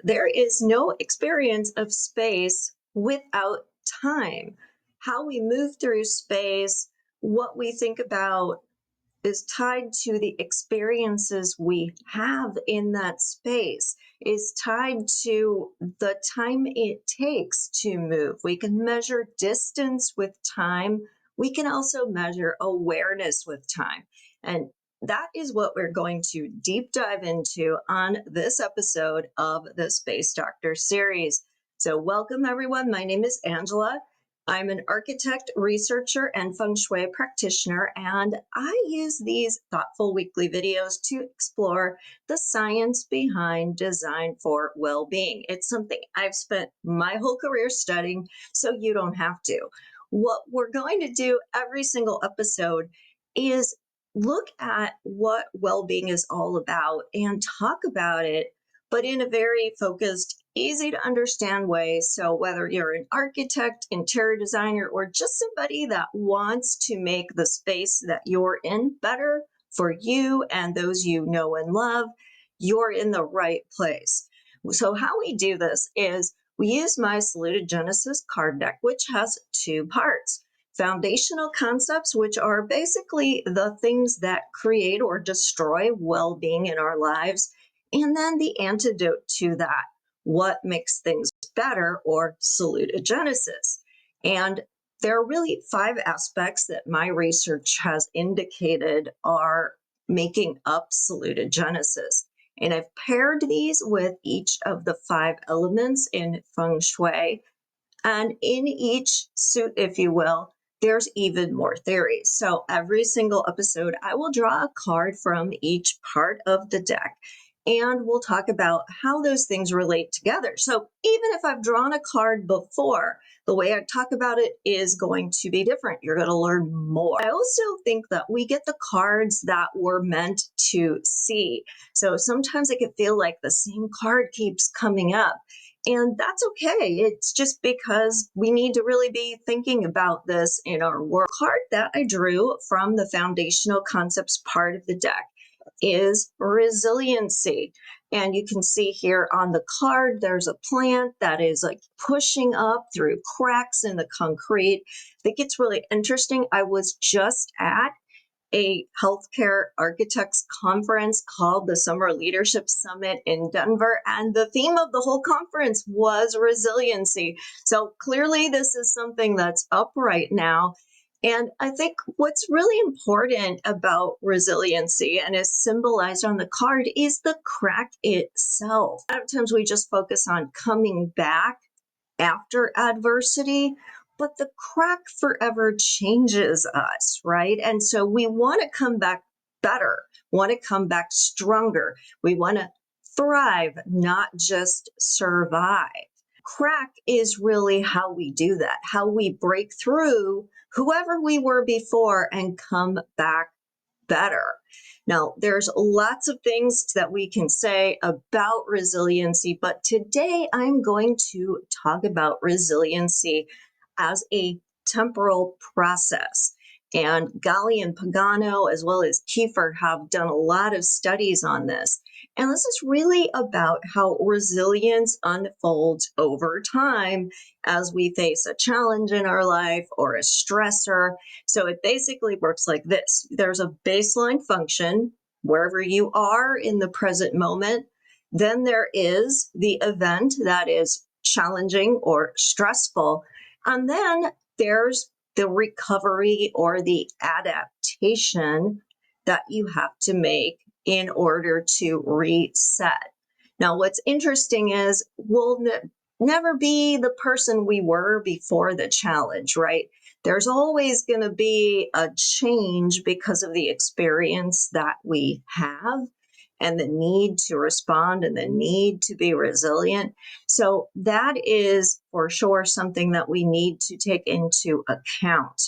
There is no experience of space without time. How we move through space, what we think about, is tied to the experiences we have in that space, is tied to the time it takes to move. We can measure distance with time. We can also measure awareness with time. And that is what we're going to deep dive into on this episode of the Space Doctor series. So welcome everyone. My name is Angela. I'm an architect, researcher, and feng shui practitioner, and I use these thoughtful weekly videos to explore the science behind design for well-being. It's something I've spent my whole career studying, so you don't have to. What we're going to do every single episode is look at what well-being is all about and talk about it, but in a very focused, easy to understand way. So whether you're an architect, interior designer, or just somebody that wants to make the space that you're in better for you and those you know and love, you're in the right place. So how we do this is we use my Saluted Genesis card deck, which has two parts. Foundational concepts, which are basically the things that create or destroy well-being in our lives, and then the antidote to that, what makes things better, or Saluted Genesis. And there are really 5 aspects that my research has indicated are making up Saluted Genesis. And I've paired these with each of the 5 elements in feng shui. And in each suit, if you will, there's even more theories. So every single episode, I will draw a card from each part of the deck, and we'll talk about how those things relate together. So even if I've drawn a card before, the way I talk about it is going to be different. You're going to learn more. I also think that we get the cards that we're meant to see. So sometimes it can feel like the same card keeps coming up. And that's okay. It's just because we need to really be thinking about this in our work. The card that I drew from the foundational concepts part of the deck is resiliency. And you can see here on the card, there's a plant that is like pushing up through cracks in the concrete. I think it's really interesting. I was just at a healthcare architects conference called the Summer Leadership Summit in Denver. And the theme of the whole conference was resiliency. So clearly this is something that's up right now. And I think what's really important about resiliency, and is symbolized on the card, is the crack itself. A lot of times we just focus on coming back after adversity, but the crack forever changes us, right? And so we want to come back better, want to come back stronger. We want to thrive, not just survive. Crack is really how we do that, how we break through whoever we were before and come back better. Now, there's lots of things that we can say about resiliency, but today I'm going to talk about resiliency as a temporal process. And Gali and Pagano, as well as Kiefer, have done a lot of studies on this. And this is really about how resilience unfolds over time as we face a challenge in our life or a stressor. So it basically works like this. There's a baseline function wherever you are in the present moment. Then there is the event that is challenging or stressful. And then there's the recovery or the adaptation that you have to make in order to reset. Now, what's interesting is we'll never be the person we were before the challenge, right? There's always going to be a change because of the experience that we have and the need to respond and the need to be resilient. So that is for sure something that we need to take into account.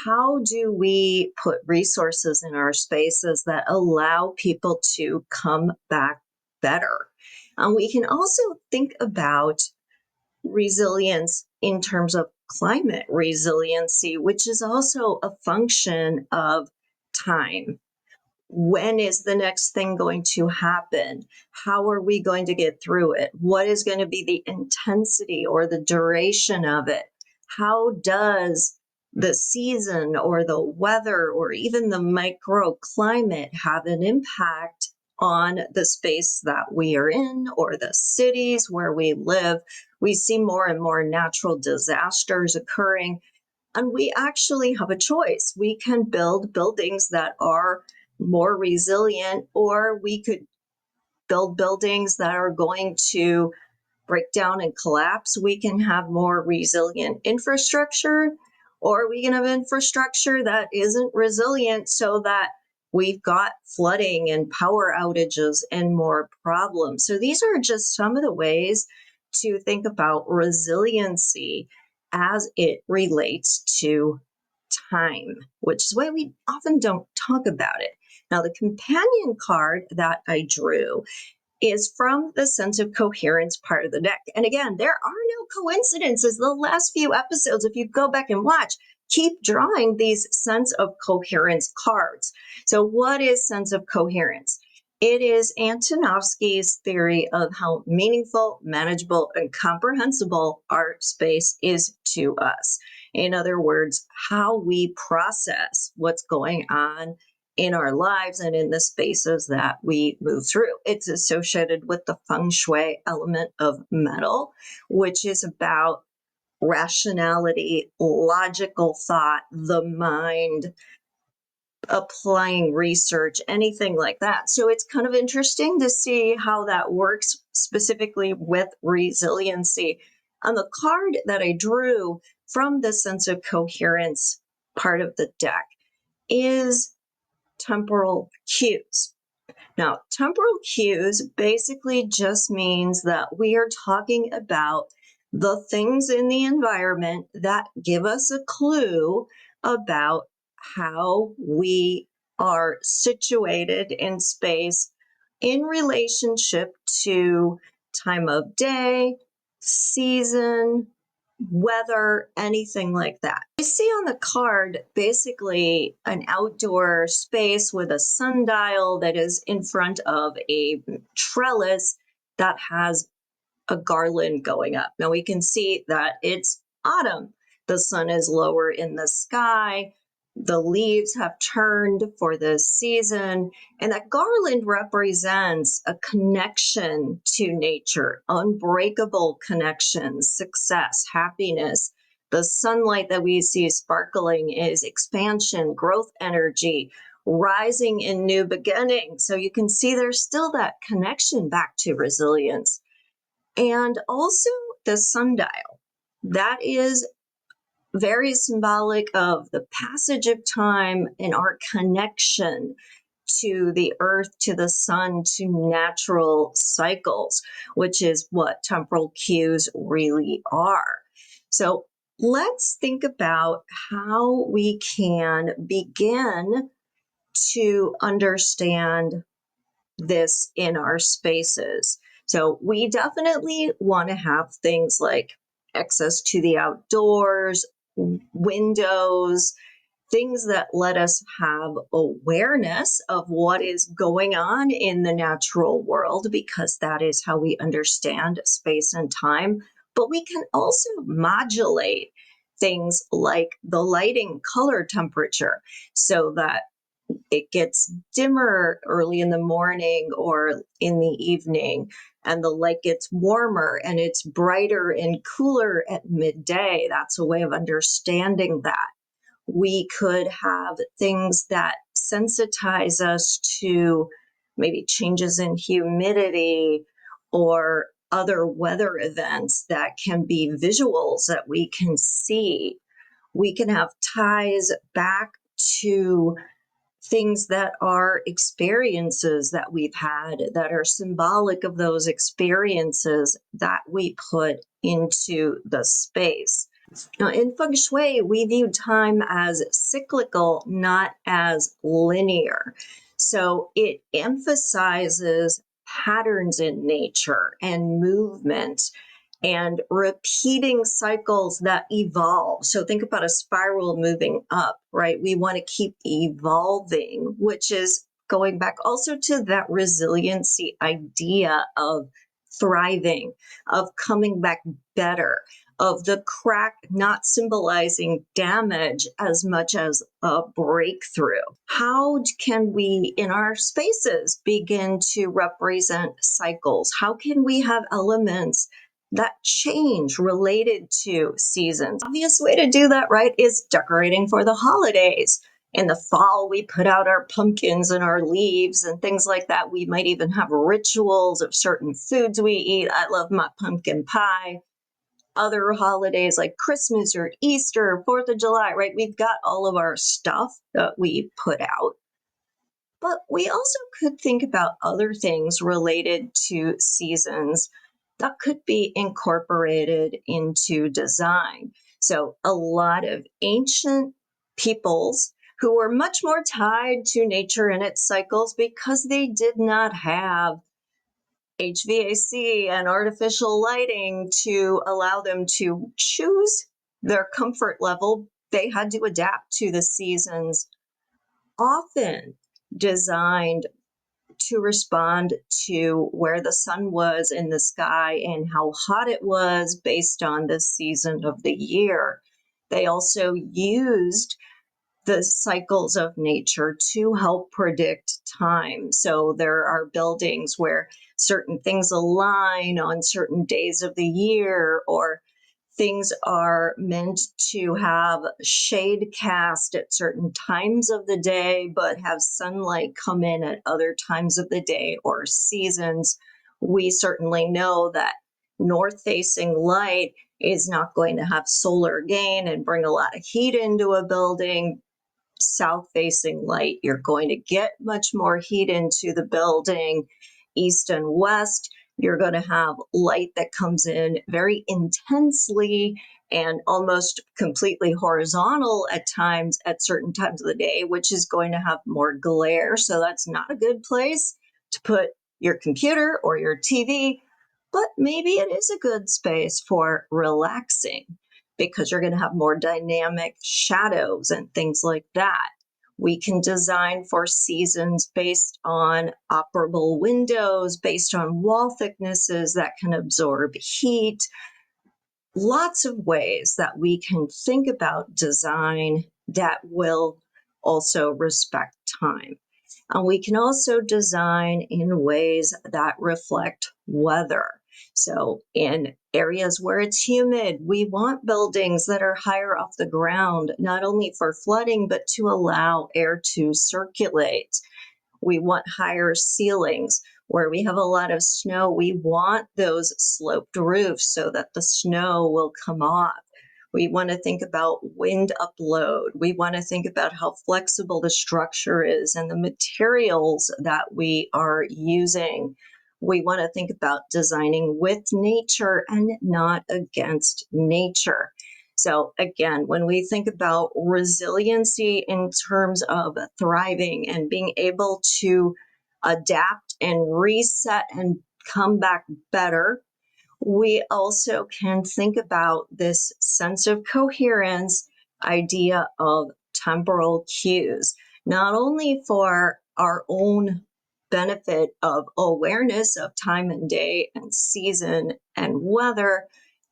How do we put resources in our spaces that allow people to come back better? We can also think about resilience in terms of climate resiliency, which is also a function of time. When is the next thing going to happen? How are we going to get through it? What is going to be the intensity or the duration of it? How does the season or the weather or even the microclimate have an impact on the space that we are in or the cities where we live? We see more and more natural disasters occurring, and we actually have a choice. We can build buildings that are more resilient, or we could build buildings that are going to break down and collapse. We can have more resilient infrastructure, or we can have infrastructure that isn't resilient so that we've got flooding and power outages and more problems. So these are just some of the ways to think about resiliency as it relates to time, which is why we often don't talk about it. Now, the companion card that I drew is from the sense of coherence part of the deck. And again, there are no coincidences. The last few episodes, if you go back and watch, keep drawing these sense of coherence cards. So what is sense of coherence? It is Antonovsky's theory of how meaningful, manageable, and comprehensible our space is to us. In other words, how we process what's going on in our lives and in the spaces that we move through. It's associated with the feng shui element of metal, which is about rationality, logical thought, the mind, applying research, anything like that. So it's kind of interesting to see how that works specifically with resiliency. On the card that I drew from the sense of coherence part of the deck is temporal cues. Now, temporal cues basically just means that we are talking about the things in the environment that give us a clue about how we are situated in space in relationship to time of day, season, weather, anything like that. You see on the card basically an outdoor space with a sundial that is in front of a trellis that has a garland going up. Now we can see that it's autumn. The sun is lower in the sky. The leaves have turned for the season, and that garland represents a connection to nature, unbreakable connections, success, happiness. The sunlight that we see sparkling is expansion, growth energy, rising in new beginnings. So you can see there's still that connection back to resilience. And also the sundial. That is very symbolic of the passage of time and our connection to the earth, to the sun, to natural cycles, which is what temporal cues really are. So let's think about how we can begin to understand this in our spaces. So we definitely want to have things like access to the outdoors, windows, things that let us have awareness of what is going on in the natural world, because that is how we understand space and time. But we can also modulate things like the lighting color temperature so that it gets dimmer early in the morning or in the evening, and the light gets warmer and it's brighter and cooler at midday. That's a way of understanding that. We could have things that sensitize us to maybe changes in humidity or other weather events that can be visuals that we can see. We can have ties back to things that are experiences that we've had that are symbolic of those experiences that we put into the space. Now, in feng shui, we view time as cyclical, not as linear. So it emphasizes patterns in nature and movement and repeating cycles that evolve. So think about a spiral moving up, right? We want to keep evolving, which is going back also to that resiliency idea of thriving, of coming back better, of the crack not symbolizing damage as much as a breakthrough. How can we, in our spaces, begin to represent cycles? How can we have elements that change related to seasons? Obvious way to do that, right, is decorating for the holidays. In the fall, we put out our pumpkins and our leaves and things like that. We might even have rituals of certain foods we eat. I love my pumpkin pie. Other holidays like Christmas or Easter, 4th of July, right? We've got all of our stuff that we put out. But we also could think about other things related to seasons that could be incorporated into design. So, a lot of ancient peoples who were much more tied to nature and its cycles because they did not have HVAC and artificial lighting to allow them to choose their comfort level. They had to adapt to the seasons, often designed to respond to where the sun was in the sky and how hot it was based on the season of the year. They also used the cycles of nature to help predict time. So there are buildings where certain things align on certain days of the year, or things are meant to have shade cast at certain times of the day, but have sunlight come in at other times of the day or seasons. We certainly know that north facing light is not going to have solar gain and bring a lot of heat into a building. South facing light, you're going to get much more heat into the building. East and west, you're going to have light that comes in very intensely and almost completely horizontal at times at certain times of the day, which is going to have more glare. So that's not a good place to put your computer or your TV, but maybe it is a good space for relaxing, because you're going to have more dynamic shadows and things like that. We can design for seasons based on operable windows, based on wall thicknesses that can absorb heat. Lots of ways that we can think about design that will also respect time. And we can also design in ways that reflect weather. So in areas where it's humid, we want buildings that are higher off the ground, not only for flooding, but to allow air to circulate. We want higher ceilings. Where we have a lot of snow, we want those sloped roofs so that the snow will come off. We want to think about wind upload. We want to think about how flexible the structure is and the materials that we are using. We want to think about designing with nature and not against nature. So again, when we think about resiliency in terms of thriving and being able to adapt and reset and come back better, we also can think about this sense of coherence idea of temporal cues, not only for our own benefit of awareness of time and day and season and weather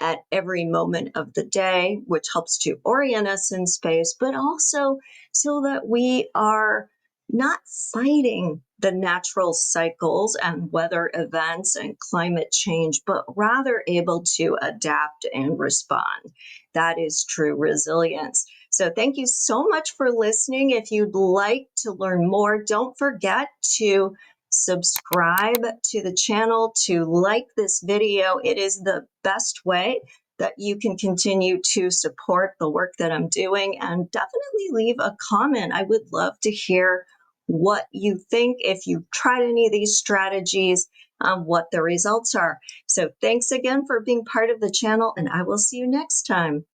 at every moment of the day, which helps to orient us in space, but also so that we are not fighting the natural cycles and weather events and climate change, but rather able to adapt and respond. That is true resilience. So thank you so much for listening. If you'd like to learn more, don't forget to subscribe to the channel, to like this video. It is the best way that you can continue to support the work that I'm doing, and definitely leave a comment. I would love to hear what you think, if you've tried any of these strategies, what the results are. So thanks again for being part of the channel, and I will see you next time.